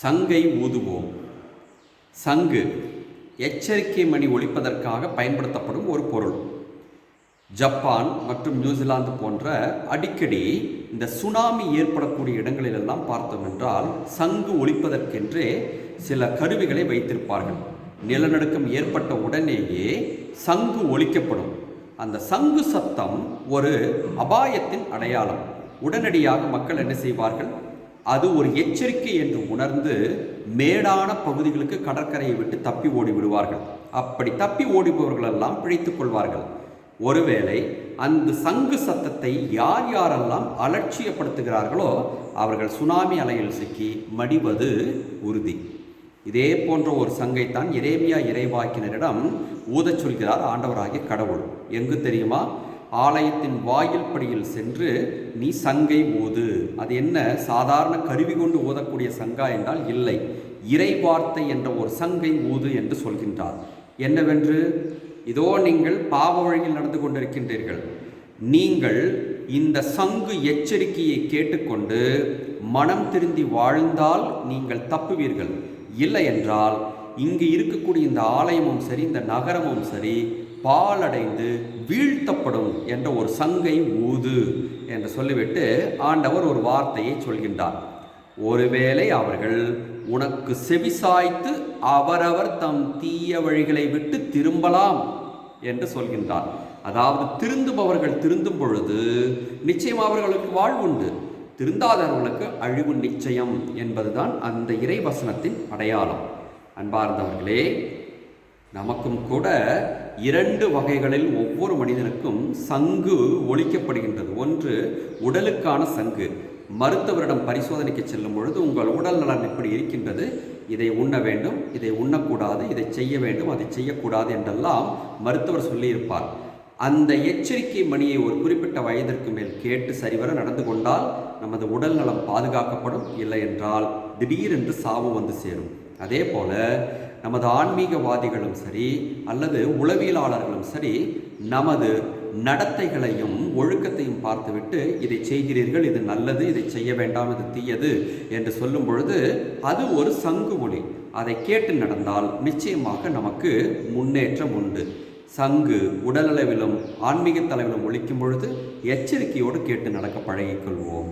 சங்கை ஊதுவோம். சங்கு எச்சரிக்கை மணி ஒலிப்பதற்காக பயன்படுத்தப்படும் ஒரு பொருள். ஜப்பான் மற்றும் நியூசிலாந்து போன்ற அடிக்கடி இந்த சுனாமி ஏற்படக்கூடிய இடங்களிலெல்லாம் பார்த்தோம் என்றால் சங்கு ஒலிப்பதற்கென்றே சில கருவிகளை வைத்திருப்பார்கள். நிலநடுக்கம் ஏற்பட்ட உடனேயே சங்கு ஒலிக்கப்படும். அந்த சங்கு சத்தம் ஒரு அபாயத்தின் அடையாளம். உடனடியாக மக்கள் என்ன செய்வார்கள்? அது ஒரு எச்சரிக்கை என்று உணர்ந்து மேடான பகுதிகளுக்கு கடற்கரையை விட்டு தப்பி ஓடி விடுவார்கள். அப்படி தப்பி ஓடிப்பவர்களெல்லாம் பிழைத்துக் கொள்வார்கள். ஒருவேளை அந்த சங்கு சத்தத்தை யார் யாரெல்லாம் அலட்சியப்படுத்துகிறார்களோ அவர்கள் சுனாமி அலையில் சிக்கி மடிவது உறுதி. இதே போன்ற ஒரு சங்கைத்தான் எரேமியா இறைவாக்கினரிடம் ஊதச் சொல்கிறார் ஆண்டவராகிய கடவுள். எங்கு தெரியுமா? ஆலயத்தின் வாயில் படியில் சென்று நீ சங்கை ஊது. அது என்ன சாதாரண கருவி கொண்டு ஊதக்கூடிய சங்கா என்றால் இல்லை, இறை வார்த்தை என்ற ஒரு சங்கை ஊது என்று சொல்கின்றார். என்னவென்று? இதோ நீங்கள் பாவ வழியில் நடந்து கொண்டிருக்கின்றீர்கள். நீங்கள் இந்த சங்கு எச்சரிக்கையை கேட்டுக்கொண்டு மனம் திருந்தி வாழ்ந்தால் நீங்கள் தப்புவீர்கள். இல்லை என்றால் இங்கு இருக்கக்கூடிய இந்த ஆலயமும் சரி, இந்த நகரமும் சரி பாலடைந்து வீழ்த்தப்படும் என்ற ஒரு சங்கை ஊது என்று சொல்லிவிட்டு ஆண்டவர் ஒரு வார்த்தையை சொல்கின்றார். ஒருவேளை அவர்கள் உனக்கு செவிசாய்த்து அவரவர் தம் தீய வழிகளை விட்டு திரும்பலாம் என்று சொல்கின்றார். அதாவது திருந்துபவர்கள் திருந்தும் பொழுது நிச்சயம் அவர்களுக்கு வாழ்வுண்டு, திருந்தாதவர்களுக்கு அழிவு நிச்சயம் என்பதுதான் அந்த இறைவசனத்தின் அடையாளம். அன்பார்ந்தவர்களே, நமக்கும் கூட இரண்டு வகைகளில் ஒவ்வொரு மனிதனுக்கும் சங்கு ஒலிக்கப்படுகின்றது. ஒன்று உடலுக்கான சங்கு. மருத்துவரிடம் பரிசோதனைக்கு செல்லும் பொழுது உங்கள் உடல் நலன் இப்படி இருக்கின்றது, இதை உண்ண வேண்டும், இதை உண்ணக்கூடாது, இதை செய்ய வேண்டும், அதை செய்யக்கூடாது என்றெல்லாம் மருத்துவர் சொல்லியிருப்பார். அந்த எச்சரிக்கை மணியை ஒரு குறிப்பிட்ட வயதிற்கு மேல் கேட்டு சரிவர நடந்து கொண்டால் நமது உடல் நலம் பாதுகாக்கப்படும். இல்லை என்றால் திடீரென்று சாவு வந்து சேரும். அதே போல நமது ஆன்மீகவாதிகளும் சரி அல்லது உளவியலாளர்களும் சரி நமது நடத்தைகளையும் ஒழுக்கத்தையும் பார்த்துவிட்டு இதை செய்கிறீர்கள், இது நல்லது, இதை செய்ய வேண்டாம், இது தீயது என்று சொல்லும் பொழுது அது ஒரு சங்கு ஒலி. அதை கேட்டு நடந்தால் நிச்சயமாக நமக்கு முன்னேற்றம் உண்டு. சங்கு உடலளவிலும் ஆன்மீக தலைவிலும் ஒலிக்கும் பொழுது எச்சரிக்கையோடு கேட்டு நடக்க பழகிக்கொள்வோம்.